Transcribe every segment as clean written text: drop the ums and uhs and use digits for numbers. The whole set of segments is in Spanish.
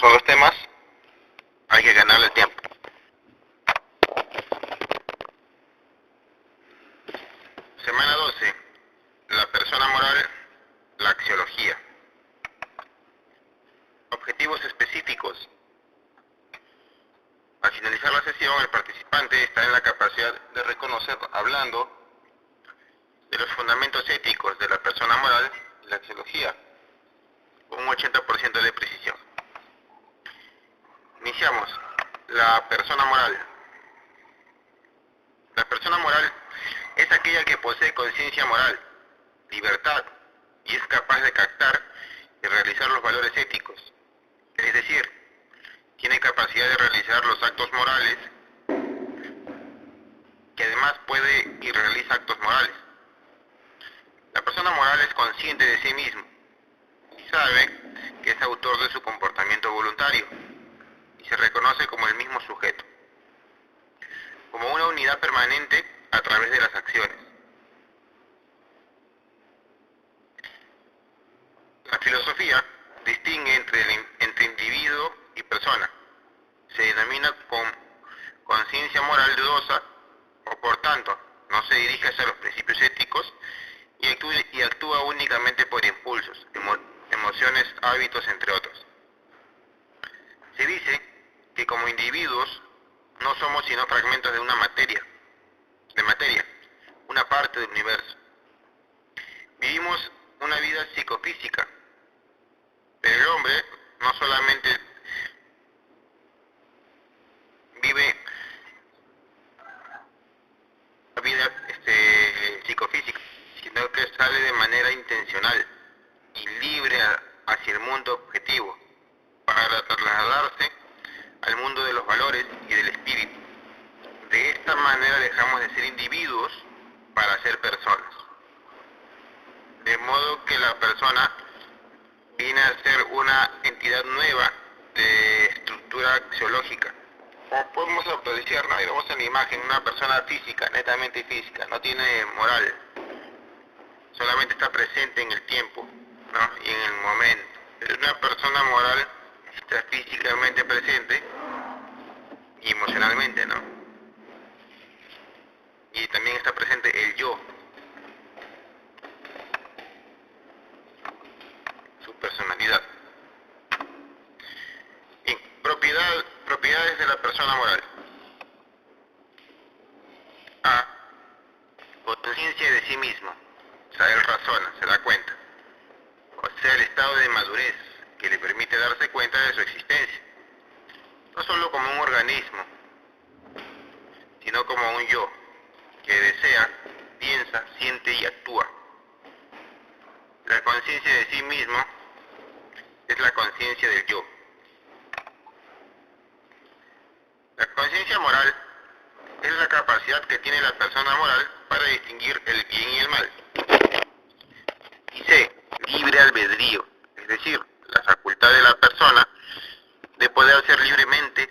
son los temas, hay que ganarle el tiempo. Semana 12. La persona moral, la axiología. Objetivos específicos. Al finalizar la sesión, el participante está en la capacidad de reconocer, hablando de los fundamentos éticos de la persona moral y la axiología, con un 80% de precisión. Iniciamos. La persona moral. La persona moral es aquella que posee conciencia moral, libertad, y es capaz de captar y realizar los valores éticos. Es decir, tiene capacidad de realizar los actos morales, que además puede y realiza actos morales. La persona moral es consciente de sí mismo y sabe que es autor de su comportamiento voluntario y se reconoce como el mismo sujeto, como una unidad permanente a través de las acciones. La filosofía distingue entre individuo y persona. Se denomina con conciencia moral dudosa, o por tanto no se dirige hacia los principios éticos y actúa únicamente por impulsos, emociones, hábitos, entre otros. Se dice que como individuos no somos sino fragmentos de materia, una parte del universo. Vivimos una vida psicofísica, pero el hombre no solamente vive la vida psicofísica, sino que sale de manera intencional y libre hacia el mundo objetivo, para trasladarse al mundo de los valores y del espíritu. De esta manera dejamos de ser individuos para ser personas. De modo que la persona viene a ser una entidad nueva de estructura axiológica. Como podemos autodecir, ¿no? Y vemos en la imagen una persona física, netamente física, no tiene moral, solamente está presente en el tiempo, ¿no? Y en el momento. Pero una persona moral está físicamente presente y emocionalmente, ¿no? Y también está presente el yo, su personalidad. Bien, propiedades de la persona moral. A. Conciencia de sí mismo. O sea, él razona, se da cuenta. O sea, el estado de madurez que le permite darse cuenta de su existencia. No solo como un organismo, sino como un yo que desea, piensa, siente y actúa. La conciencia de sí mismo es la conciencia del yo. La conciencia moral es la capacidad que tiene la persona moral para distinguir el bien y el mal. Y C. Libre albedrío, es decir, la facultad de la persona de poder hacer libremente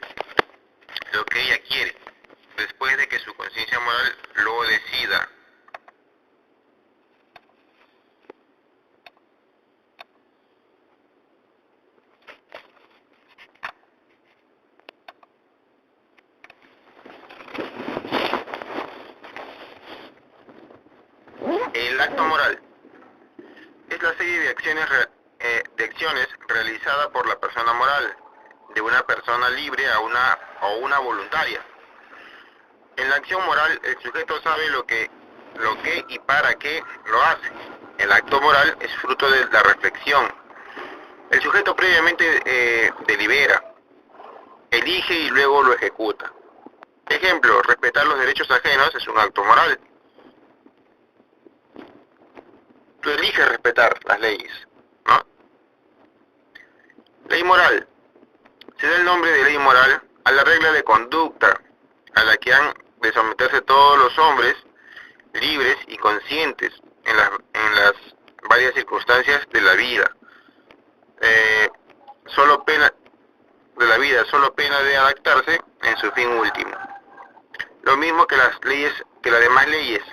lo que ella quiere, después de que su conciencia moral lo decida. El acto moral es la serie de acciones realizada por la persona moral, de una persona libre a una voluntaria. En la acción moral, el sujeto sabe lo que y para qué lo hace. El acto moral es fruto de la reflexión. El sujeto previamente delibera, elige y luego lo ejecuta. Ejemplo, respetar los derechos ajenos es un acto moral. Tú eliges respetar las leyes, ¿no? Ley moral. Se da el nombre de ley moral a la regla de conducta a la que han de someterse todos los hombres libres y conscientes en las varias circunstancias de la vida. Solo pena de adaptarse en su fin último. Lo mismo que las demás leyes.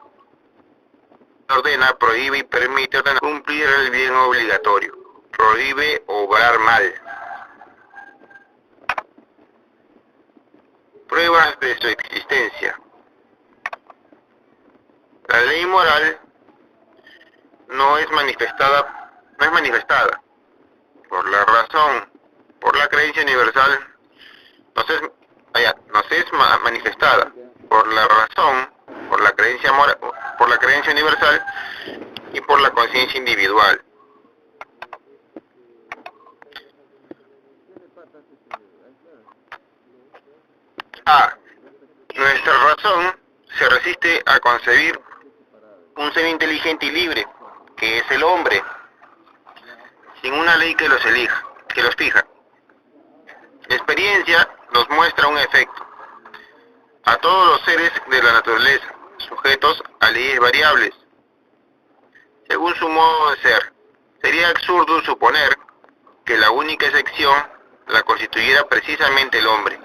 Ordena, prohíbe y permite cumplir el bien obligatorio. Prohíbe obrar mal. de su existencia. La ley moral no es manifestada por la razón, por la creencia universal, nos es manifestada por la razón, por la creencia por la creencia universal y por la conciencia individual. A. Nuestra razón se resiste a concebir un ser inteligente y libre, que es el hombre, sin una ley que los fija. La experiencia nos muestra un efecto. A todos los seres de la naturaleza, sujetos a leyes variables, según su modo de ser, sería absurdo suponer que la única excepción la constituyera precisamente el hombre.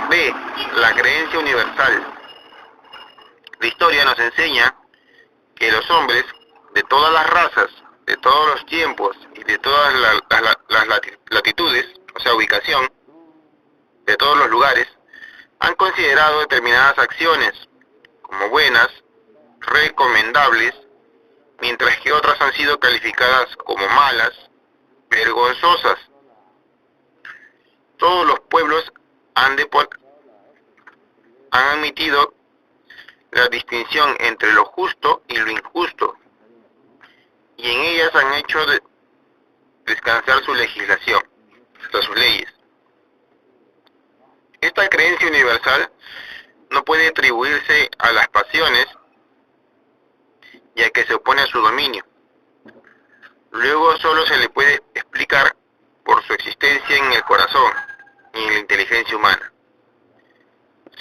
B. La creencia universal. La historia nos enseña que los hombres de todas las razas, de todos los tiempos y de todas las latitudes, o sea, ubicación, de todos los lugares, han considerado determinadas acciones como buenas, recomendables, mientras que otras han sido calificadas como malas, vergonzosas. Todos los pueblos han admitido la distinción entre lo justo y lo injusto, y en ellas han hecho descansar su legislación, sus leyes. Esta creencia universal no puede atribuirse a las pasiones, ya que se opone a su dominio. Luego solo se le puede explicar por su existencia en el corazón y en la inteligencia humana.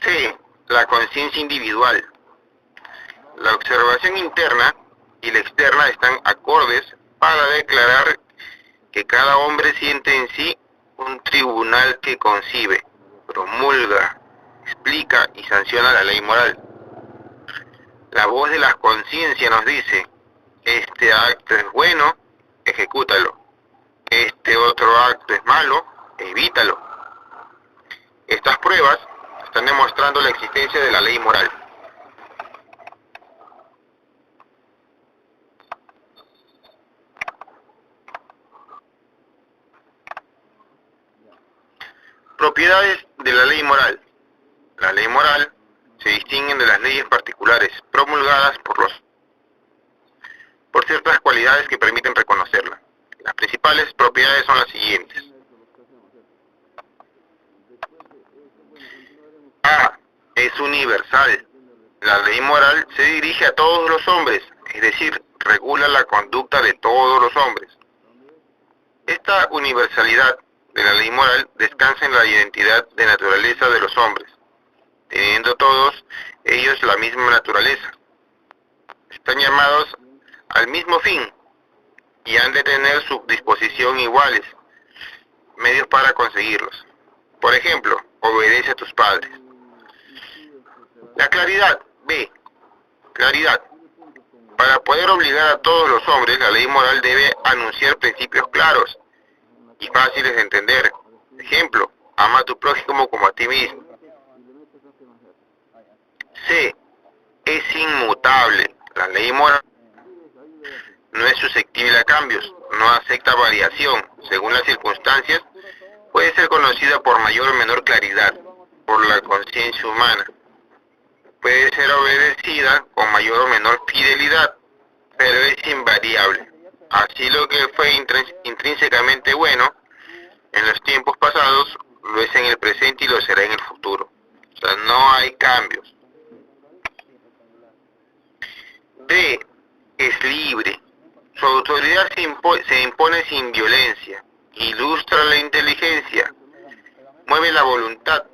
C. La conciencia individual. La observación interna y la externa están acordes para declarar que cada hombre siente en sí un tribunal que concibe, promulga, explica y sanciona la ley moral. La voz de la conciencia nos dice: este acto es bueno, ejecútalo. Este otro acto es malo, evítalo. Estas pruebas están demostrando la existencia de la ley moral. Propiedades de la ley moral. La ley moral se distingue de las leyes particulares promulgadas por ciertas cualidades que permiten reconocerla. Las principales propiedades son las siguientes. A. Es universal. La ley moral se dirige a todos los hombres, es decir, regula la conducta de todos los hombres. Esta universalidad de la ley moral descansa en la identidad de naturaleza de los hombres, teniendo todos ellos la misma naturaleza. Están llamados al mismo fin y han de tener su disposición iguales, medios para conseguirlos. Por ejemplo, obedece a tus padres. La claridad. B. Claridad. Para poder obligar a todos los hombres, la ley moral debe anunciar principios claros y fáciles de entender. Ejemplo, ama a tu prójimo como a ti mismo. C. Es inmutable. La ley moral no es susceptible a cambios, no acepta variación. Según las circunstancias, puede ser conocida por mayor o menor claridad por la conciencia humana. Puede ser obedecida con mayor o menor fidelidad, pero es invariable. Así lo que fue intrínsecamente bueno en los tiempos pasados, lo es en el presente y lo será en el futuro. O sea, no hay cambios. D. Es libre. Su autoridad se impone sin violencia, ilustra la inteligencia, mueve la voluntad,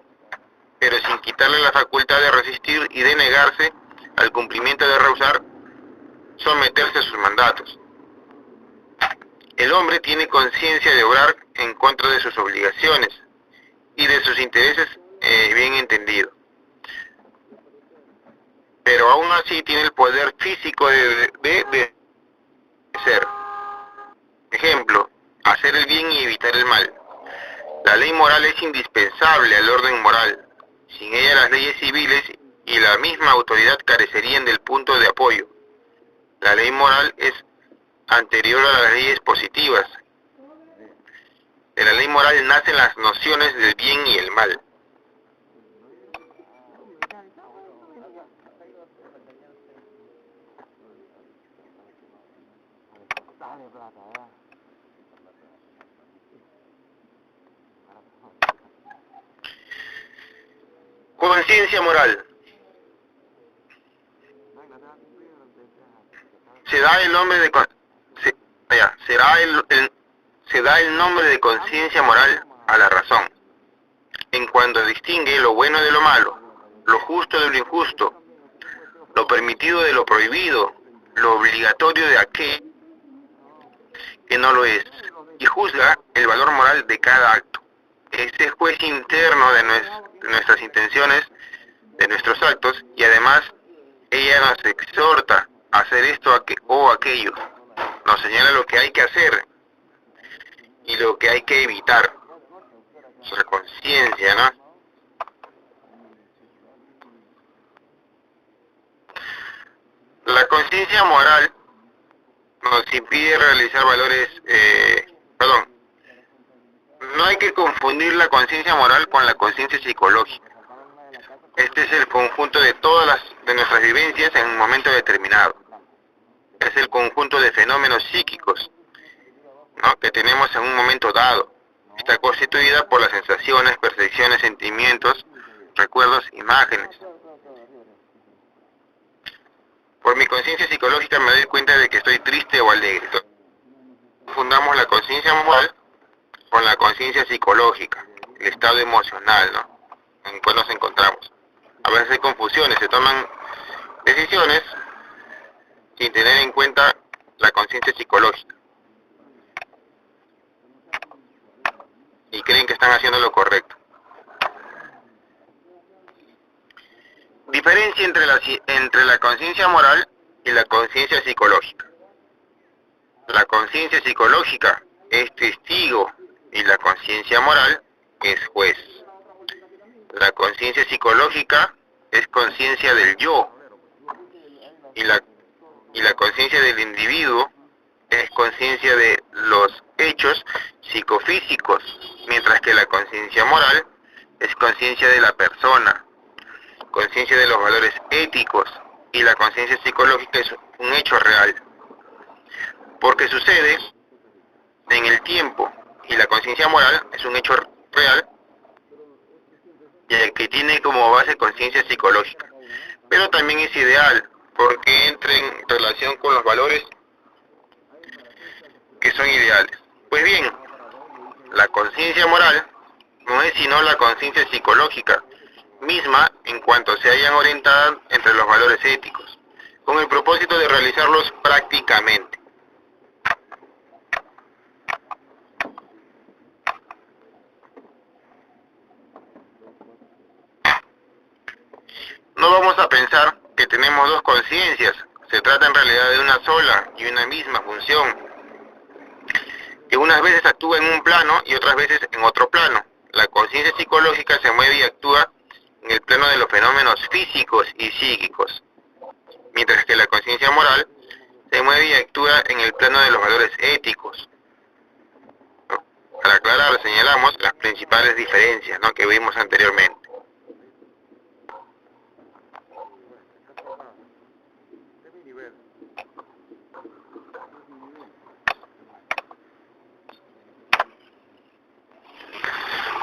pero sin quitarle la facultad de resistir y de negarse al cumplimiento de rehusar someterse a sus mandatos. El hombre tiene conciencia de obrar en contra de sus obligaciones y de sus intereses bien entendido. Pero aún así tiene el poder físico de ser. Ejemplo, hacer el bien y evitar el mal. La ley moral es indispensable al orden moral. Sin ella las leyes civiles y la misma autoridad carecerían del punto de apoyo. La ley moral es anterior a las leyes positivas. De la ley moral nacen las nociones del bien y el mal. Conciencia moral. Se da el nombre de se da el nombre de conciencia moral a la razón, en cuanto distingue lo bueno de lo malo, lo justo de lo injusto, lo permitido de lo prohibido, lo obligatorio de aquel que no lo es, y juzga el valor moral de cada acto. Este juez interno de nuestras intenciones, de nuestros actos, y además ella nos exhorta a hacer esto o aquello. Nos señala lo que hay que hacer y lo que hay que evitar. Nuestra conciencia, ¿no? La conciencia moral nos impide realizar valores, no hay que confundir la conciencia moral con la conciencia psicológica. Este es el conjunto de todas nuestras vivencias en un momento determinado. Es el conjunto de fenómenos psíquicos, ¿no?, que tenemos en un momento dado. Está constituida por las sensaciones, percepciones, sentimientos, recuerdos, imágenes. Por mi conciencia psicológica me doy cuenta de que estoy triste o alegre. Fundamos la conciencia moral con la conciencia psicológica, el estado emocional, ¿no?, en el cual nos encontramos. A veces hay confusiones, se toman decisiones sin tener en cuenta la conciencia psicológica y creen que están haciendo lo correcto. Diferencia entre la conciencia moral y la conciencia psicológica. La conciencia psicológica es testigo y la conciencia moral es juez. La conciencia psicológica es conciencia del yo y la conciencia del individuo es conciencia de los hechos psicofísicos, mientras que la conciencia moral es conciencia de la persona, conciencia de los valores éticos, y la conciencia psicológica es un hecho real, porque sucede en el tiempo, y la conciencia moral es un hecho real que tiene como base conciencia psicológica, pero también es ideal porque entra en relación con los valores que son ideales. Pues bien, la conciencia moral no es sino la conciencia psicológica misma en cuanto se hayan orientado entre los valores éticos, con el propósito de realizarlos prácticamente. No vamos a pensar que tenemos dos conciencias, se trata en realidad de una sola y una misma función, que unas veces actúa en un plano y otras veces en otro plano. La conciencia psicológica se mueve y actúa en el plano de los fenómenos físicos y psíquicos, mientras que la conciencia moral se mueve y actúa en el plano de los valores éticos. Para aclarar, señalamos las principales diferencias, ¿no?, que vimos anteriormente.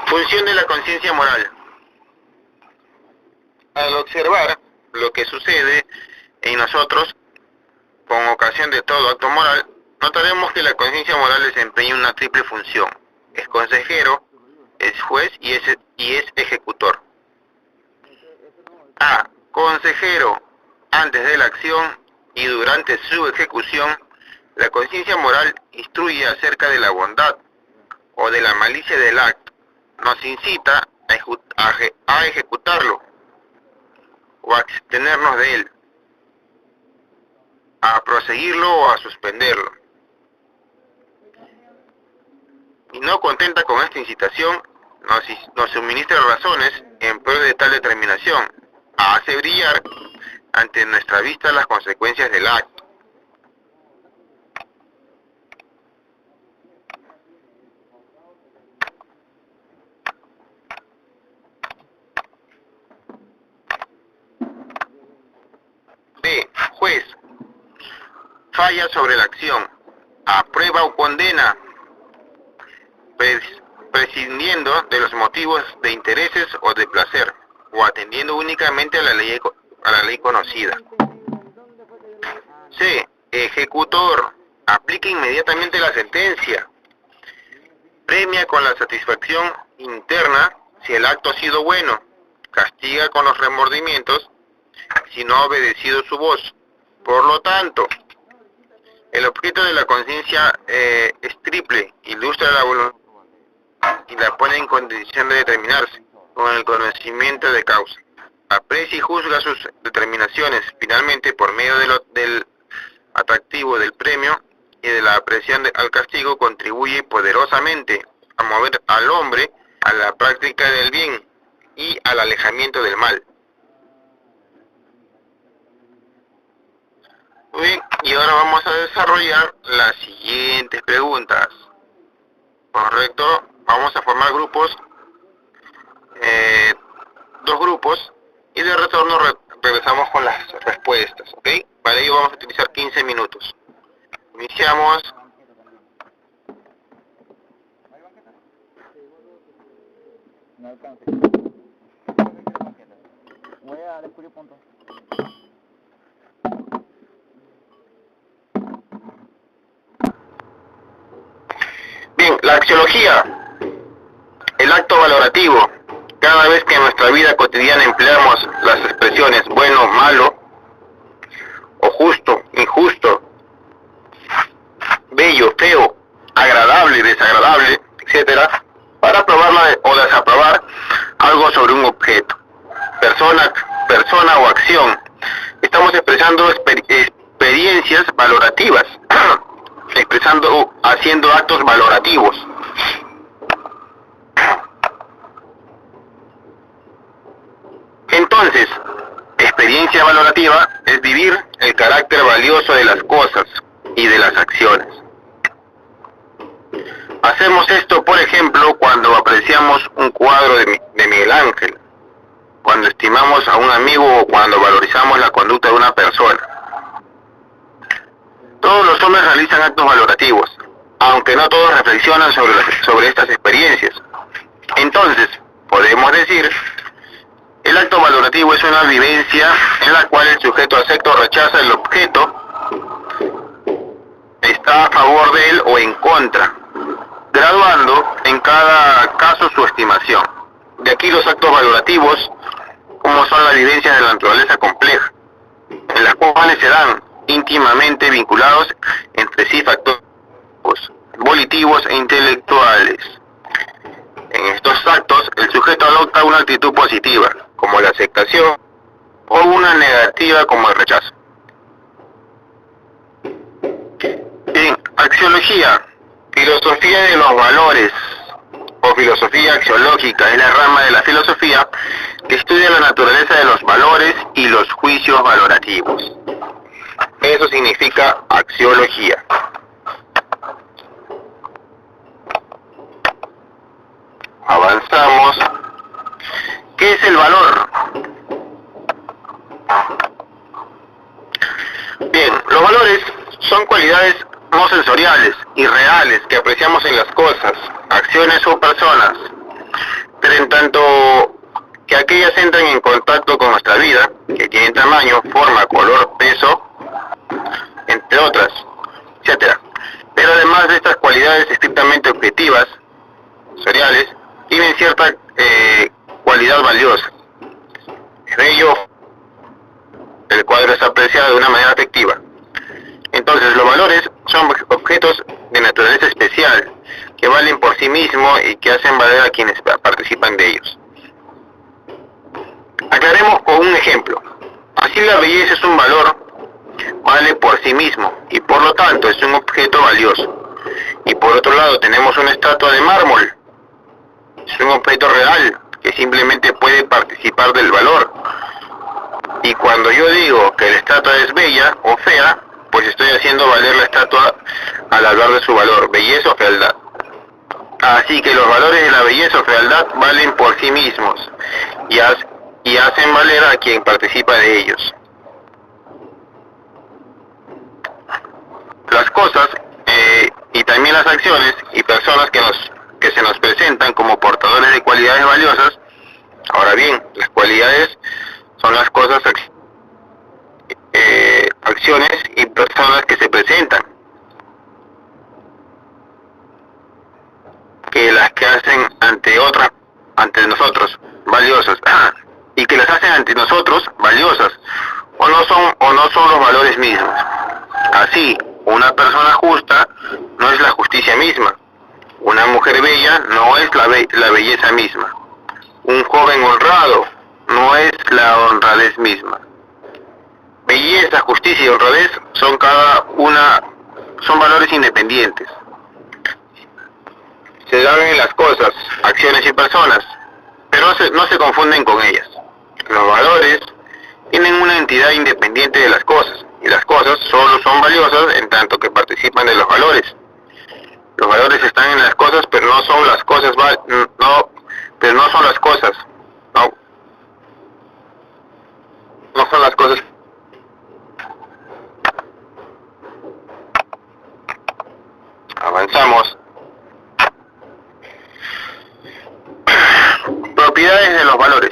Función de la conciencia moral. Al observar lo que sucede en nosotros con ocasión de todo acto moral, notaremos que la conciencia moral desempeña una triple función. Es consejero, es juez y es ejecutor. A. Consejero. Antes de la acción y durante su ejecución, la conciencia moral instruye acerca de la bondad o de la malicia del acto. Nos incita a ejecutarlo o a abstenernos de él, a proseguirlo o a suspenderlo. Y no contenta con esta incitación, nos suministra razones en pro de tal determinación, hace brillar ante nuestra vista las consecuencias del acto. B. Juez. Falla sobre la acción. Aprueba o condena, prescindiendo de los motivos de intereses o de placer, o atendiendo únicamente a la ley conocida. C. Ejecutor. Aplica inmediatamente la sentencia. Premia con la satisfacción interna si el acto ha sido bueno. Castiga con los remordimientos si no ha obedecido su voz. Por lo tanto, el objeto de la conciencia es triple: ilustra la voluntad y la pone en condición de determinarse con el conocimiento de causa. Aprecia y juzga sus determinaciones. Finalmente, por medio del atractivo del premio y de la apreciación al castigo, contribuye poderosamente a mover al hombre a la práctica del bien y al alejamiento del mal. Muy bien, y ahora vamos a desarrollar las siguientes preguntas. Correcto, vamos a formar grupos, dos grupos, y de retorno regresamos con las respuestas, ¿ok? Para ello vamos a utilizar 15 minutos. Iniciamos. No alcance. Voy a descubrir puntos. Bien, la axiología, el acto valorativo. Cada vez que en nuestra vida cotidiana empleamos las expresiones bueno, malo, o justo, injusto, bello, feo, agradable, desagradable, etcétera, para aprobar o desaprobar algo sobre un objeto, persona o acción, estamos expresando experiencias valorativas, haciendo actos valorativos. Entonces, experiencia valorativa es vivir el carácter valioso de las cosas y de las acciones. Hacemos esto, por ejemplo, cuando apreciamos un cuadro de Miguel Ángel, cuando estimamos a un amigo o cuando valorizamos la conducta de una persona. Todos los hombres realizan actos valorativos, aunque no todos reflexionan sobre estas experiencias. Entonces, podemos decir, el acto valorativo es una vivencia en la cual el sujeto acepta o rechaza el objeto, está a favor de él o en contra, graduando en cada caso su estimación. De aquí los actos valorativos, como son las vivencias de la naturaleza compleja, en las cuales se dan íntimamente vinculados entre sí factores volitivos e intelectuales. En estos actos, el sujeto adopta una actitud positiva, como la aceptación, o una negativa, como el rechazo. Bien, axiología, filosofía de los valores, o filosofía axiológica, es la rama de la filosofía que estudia la naturaleza de los valores y los juicios valorativos. Eso significa axiología. Avanzamos. ¿Qué es el valor? Bien, los valores son cualidades no sensoriales y reales que apreciamos en las cosas, acciones o personas, pero en tanto que aquellas entran en contacto con nuestra vida, que tienen tamaño, forma, color, peso, entre otras, etcétera. Pero además de estas cualidades estrictamente objetivas, sensoriales, tienen cierta cualidad valiosa. De ello, el cuadro es apreciado de una manera afectiva. Entonces, los valores son objetos de naturaleza especial, que valen por sí mismos y que hacen valer a quienes participan de ellos. Aclaremos con un ejemplo. Así la belleza es un valor, vale por sí mismo, y por lo tanto es un objeto valioso. Y por otro lado tenemos una estatua de mármol, es un objeto real que simplemente puede participar del valor. Y cuando yo digo que la estatua es bella o fea, pues estoy haciendo valer la estatua al hablar de su valor, belleza o fealdad. Así que los valores de la belleza o fealdad valen por sí mismos y hacen valer a quien participa de ellos. Las cosas y también las acciones y personas que se nos presentan como portadores de cualidades valiosas. Ahora bien, las cualidades son las cosas, acciones y personas que se presentan, que las que hacen ante nosotros valiosas, y que las hacen ante nosotros valiosas, o no son los valores mismos. Así, una persona justa no es la justicia misma. Una mujer bella no es la belleza misma. Un joven honrado no es la honradez misma. Belleza, justicia y honradez son son valores independientes. Se dan en las cosas, acciones y personas, pero no se confunden con ellas. Los valores tienen una entidad independiente de las cosas, y las cosas solo son valiosas en tanto que participan de los valores. Los valores están en las cosas, pero no son las cosas, no son las cosas, no son las cosas. Avanzamos. Propiedades de los valores.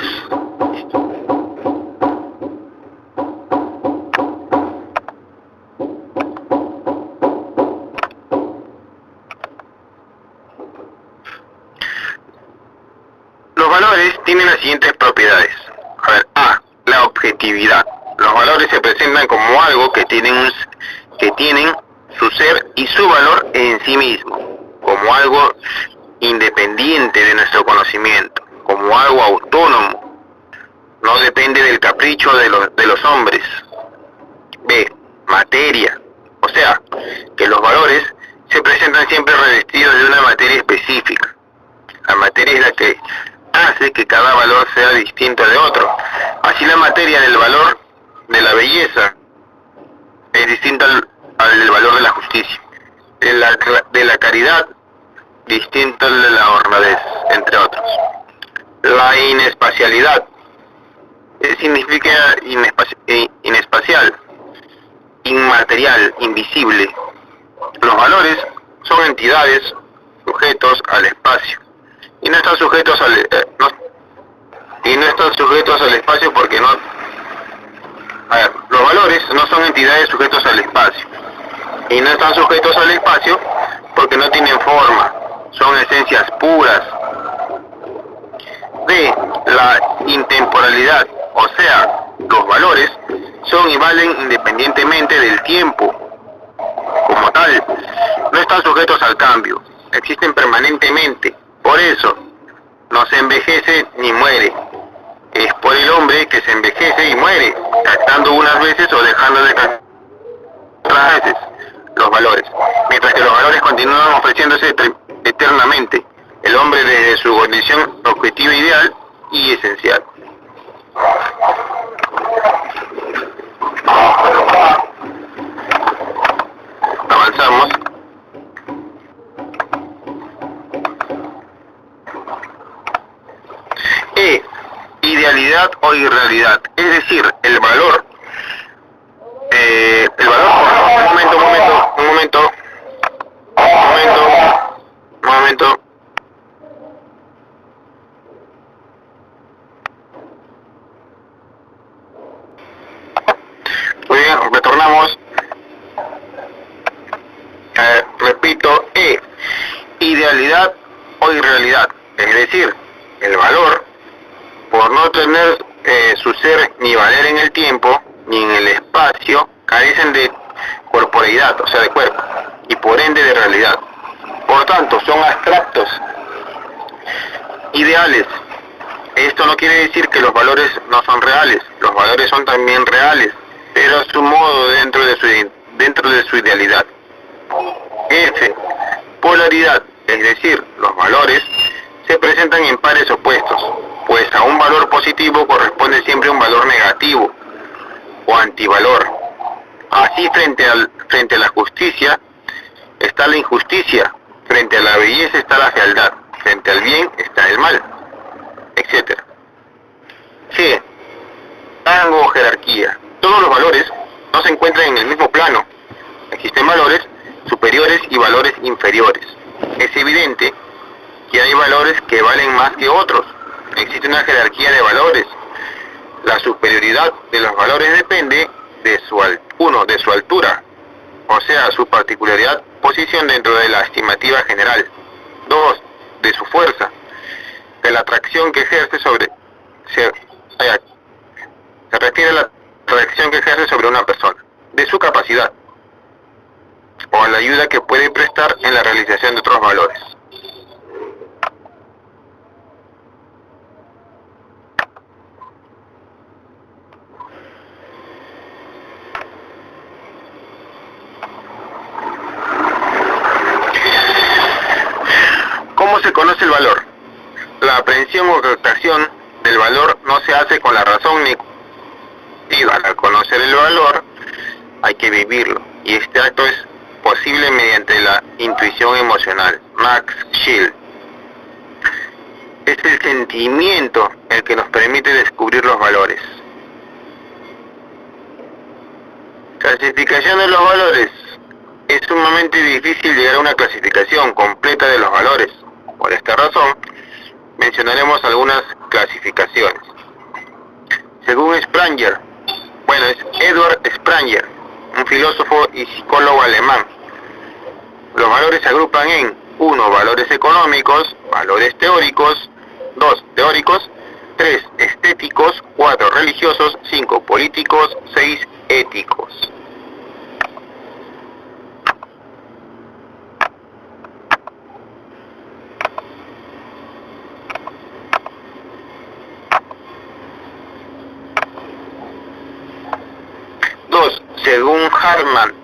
Los valores tienen las siguientes propiedades. A ver, A, la objetividad. Los valores se presentan como algo que tienen su ser y su valor en sí mismo, como algo independiente de nuestro conocimiento, como algo autónomo, no depende del capricho de los hombres. B, materia, o sea, que los valores se presentan siempre revestidos de una materia específica. La materia es la que hace que cada valor sea distinto de otro. Así la materia del valor de la belleza es distinta al del valor de la justicia, de la caridad distinto al de la honradez, entre otros. La inespacialidad significa inespacial, inmaterial, invisible. Los valores son entidades sujetos al espacio y no están sujetos al espacio porque no. A ver, los valores no son entidades sujetos al espacio y no están sujetos al espacio porque no tienen forma, son esencias puras. D, la intemporalidad, o sea, los valores son y valen independientemente del tiempo. Como tal, no están sujetos al cambio, existen permanentemente. Por eso, no se envejece ni muere. Es por el hombre que se envejece y muere, captando unas veces o dejando de captar otras veces los valores, mientras que los valores continúan ofreciéndose eternamente. El hombre desde su condición objetiva ideal y esencial. Avanzamos. E, idealidad o irrealidad, es decir, el valor. Un momento. Muy bien, retornamos. Repito, idealidad o irrealidad, es decir, el valor, por no tener su ser ni valer en el tiempo ni en el espacio, carecen de corporeidad, o sea, de cuerpo, y por ende de realidad. Por tanto, son abstractos, ideales. Esto no quiere decir que los valores no son reales, los valores son también reales, pero a su modo dentro de su idealidad. F, polaridad, es decir, los valores se presentan en pares opuestos, pues a un valor positivo corresponde siempre un valor negativo o antivalor. Así frente a la justicia está la injusticia, frente a la belleza está la fealdad, frente al bien está el mal, etc. G. Rango o jerarquía. Todos los valores no se encuentran en el mismo plano. Existen valores superiores y valores inferiores. Es evidente que hay valores que valen más que otros. Existe una jerarquía de valores. La superioridad de los valores depende de su altura, o sea, su particularidad, posición dentro de la estimativa general. 2. De su fuerza, de la atracción que ejerce se refiere a la atracción que ejerce sobre una persona. De su capacidad, o a la ayuda que puede prestar en la realización de otros valores. ¿Cómo se conoce el valor? La aprehensión o captación del valor no se hace con la razón ni al conocer el valor hay que vivirlo, y este acto es posible mediante la intuición emocional. Max Scheler. Es el sentimiento el que nos permite descubrir los valores. Clasificación de los valores. Es sumamente difícil llegar a una clasificación completa de los valores. Por esta razón, mencionaremos algunas clasificaciones. Según Spranger, es Edward Spranger, un filósofo y psicólogo alemán. Los valores se agrupan en 1. Valores económicos, valores teóricos, 2. Teóricos, 3. Estéticos, 4. Religiosos, 5. Políticos, 6. Éticos. Según Hartmann,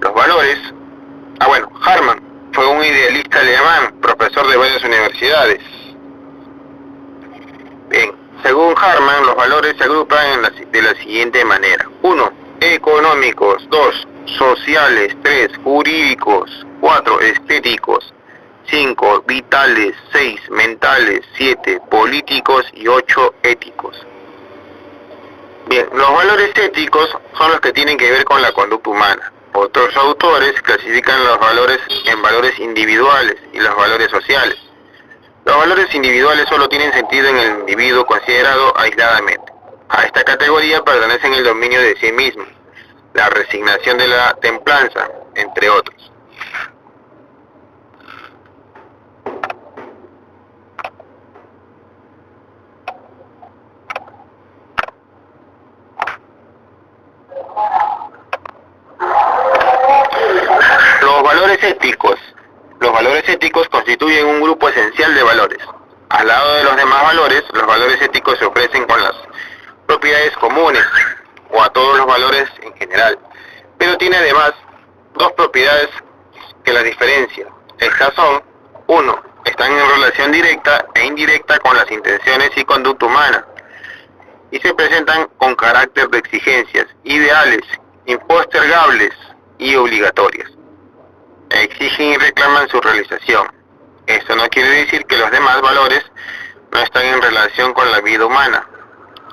los valores... Hartmann fue un idealista alemán, profesor de varias universidades. Bien, según Hartmann, los valores se agrupan de la siguiente manera. 1. Económicos. 2. Sociales. 3. Jurídicos. 4. Estéticos. 5. Vitales. 6. Mentales. 7. Políticos. Y 8. Éticos. Bien, los valores éticos son los que tienen que ver con la conducta humana. Otros autores clasifican los valores en valores individuales y los valores sociales. Los valores individuales solo tienen sentido en el individuo considerado aisladamente. A esta categoría pertenecen el dominio de sí mismo, la resignación de la templanza, entre otros. Los valores éticos constituyen un grupo esencial de valores. Al lado de los demás valores, los valores éticos se ofrecen con las propiedades comunes o a todos los valores en general, pero tiene además dos propiedades que las diferencian. Estas son: 1. Están en relación directa e indirecta con las intenciones y conducta humana, y se presentan con carácter de exigencias, ideales, impostergables y obligatorias. Exigen y reclaman su realización. Esto no quiere decir que los demás valores no están en relación con la vida humana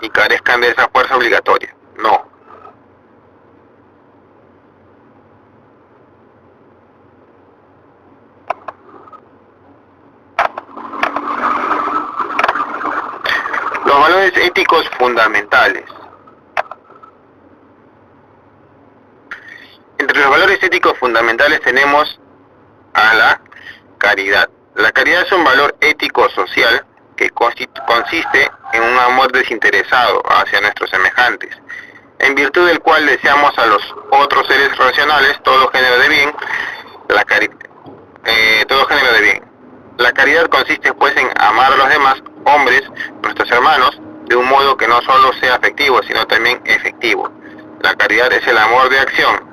y carezcan de esa fuerza obligatoria. No. Los valores éticos fundamentales. Entre los valores éticos fundamentales tenemos a la caridad. La caridad es un valor ético social que consiste en un amor desinteresado hacia nuestros semejantes, en virtud del cual deseamos a los otros seres racionales todo género de bien. La caridad consiste pues en amar a los demás hombres, nuestros hermanos, de un modo que no solo sea afectivo, sino también efectivo. La caridad es el amor de acción.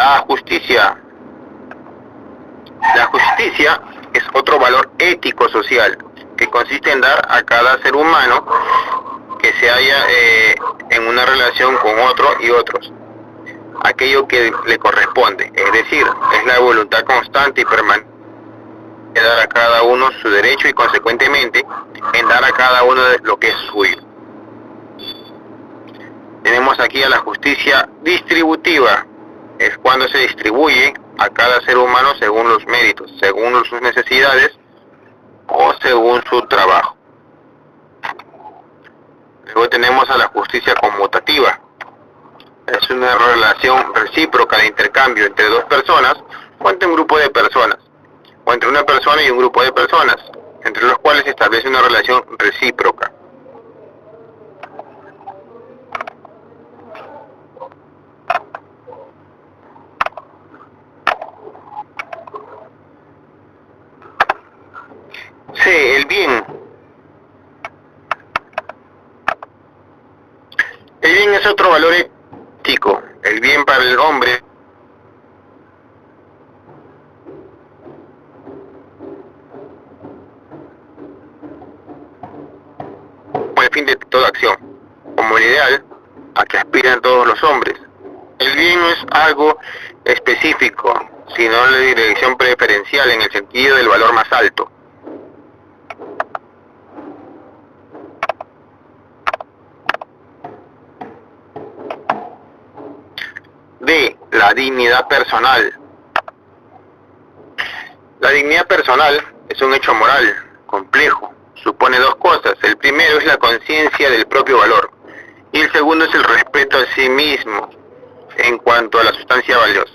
La justicia. La justicia es otro valor ético-social que consiste en dar a cada ser humano que se halla en una relación con otro y otros aquello que le corresponde, es decir, es la voluntad constante y permanente de dar a cada uno su derecho y consecuentemente en dar a cada uno lo que es suyo. Tenemos aquí a la justicia distributiva, es cuando se distribuye a cada ser humano según los méritos, según sus necesidades o según su trabajo. Luego tenemos a la justicia conmutativa. Es una relación recíproca de intercambio entre dos personas o entre un grupo de personas, o entre una persona y un grupo de personas, entre los cuales se establece una relación recíproca. C. El bien. El bien es otro valor ético. El bien para el hombre como el fin de toda acción, como el ideal a que aspiran todos los hombres. El bien no es algo específico, sino la dirección preferencial en el sentido del valor más alto. D. La dignidad personal. La dignidad personal es un hecho moral, complejo. Supone dos cosas. El primero es la conciencia del propio valor y el segundo es el respeto a sí mismo en cuanto a la sustancia valiosa.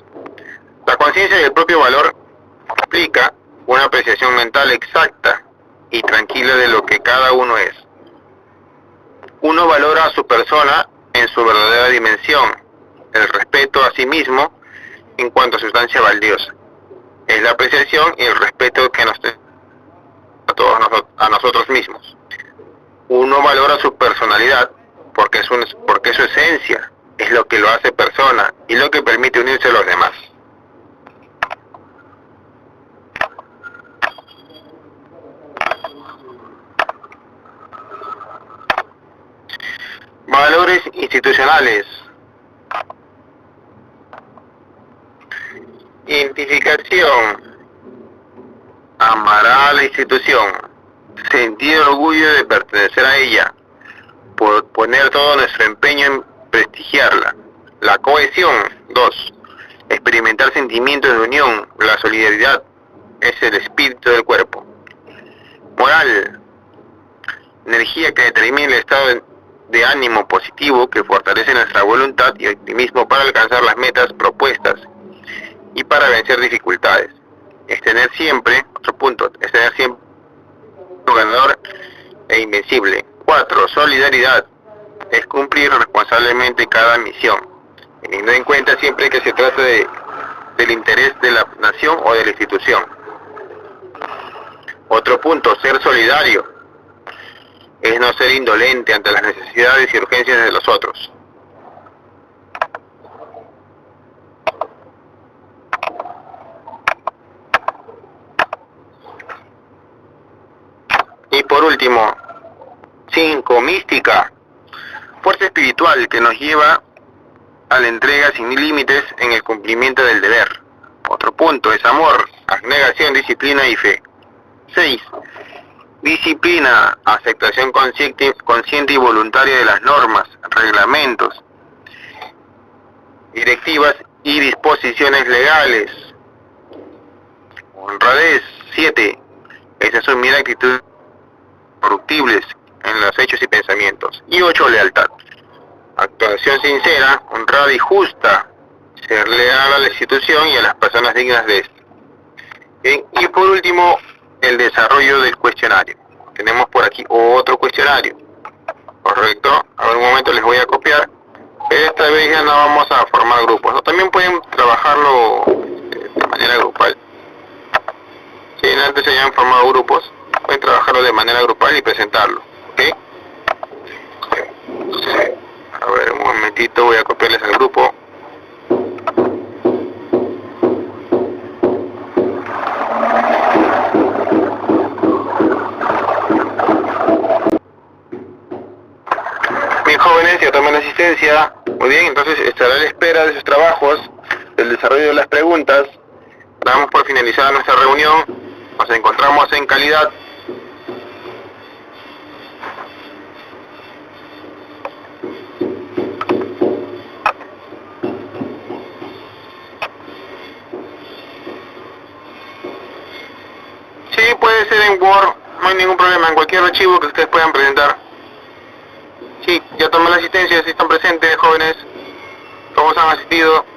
La conciencia del propio valor implica una apreciación mental exacta y tranquila de lo que cada uno es. Uno valora a su persona en su verdadera dimensión. El respeto a sí mismo en cuanto a sustancia valiosa. Es la apreciación y el respeto que nos tenemos a nosotros mismos. Uno valora su personalidad porque su esencia es lo que lo hace persona y lo que permite unirse a los demás. Valores institucionales. Identificación. Amará a la institución. Sentir orgullo de pertenecer a ella. Por poner todo nuestro empeño en prestigiarla. La cohesión. 2. Experimentar sentimientos de unión. La solidaridad es el espíritu del cuerpo. Moral. Energía que determina el estado de ánimo positivo que fortalece nuestra voluntad y optimismo para alcanzar las metas propuestas y para vencer dificultades. Es tener siempre, otro punto, es tener siempre un ganador e invencible. 4. Solidaridad. Es cumplir responsablemente cada misión, teniendo en cuenta siempre que se trata del interés de la nación o de la institución. Otro punto, ser solidario. Es no ser indolente ante las necesidades y urgencias de los otros. Y por último, 5. Mística. Fuerza espiritual que nos lleva a la entrega sin límites en el cumplimiento del deber. Otro punto es amor, abnegación, disciplina y fe. 6. Disciplina, aceptación consciente y voluntaria de las normas, reglamentos, directivas y disposiciones legales. Honradez. 7. Es asumir actitudes corruptibles en los hechos y pensamientos. Y 8. Lealtad. Actuación sincera, honrada y justa. Ser leal a la institución y a las personas dignas de esto. Bien, y por último, el desarrollo del cuestionario. Tenemos por aquí otro cuestionario. Correcto. A ver, un momento les voy a copiar. Pero esta vez ya no vamos a formar grupos, ¿no? También pueden trabajarlo de manera grupal. Si antes se habían formado grupos, pueden trabajarlo de manera grupal y presentarlo. ¿Ok? A ver, un momentito, voy a copiarles al grupo. jóvenes, ya tomen la asistencia. Muy bien, entonces estará a la espera de sus trabajos, del desarrollo de las preguntas. Damos por finalizada nuestra reunión. Nos encontramos en calidad. Sí, puede ser en Word, no hay ningún problema, en cualquier archivo que ustedes puedan presentar. Sí, ya tomé la asistencia, si están presentes, jóvenes, todos han asistido.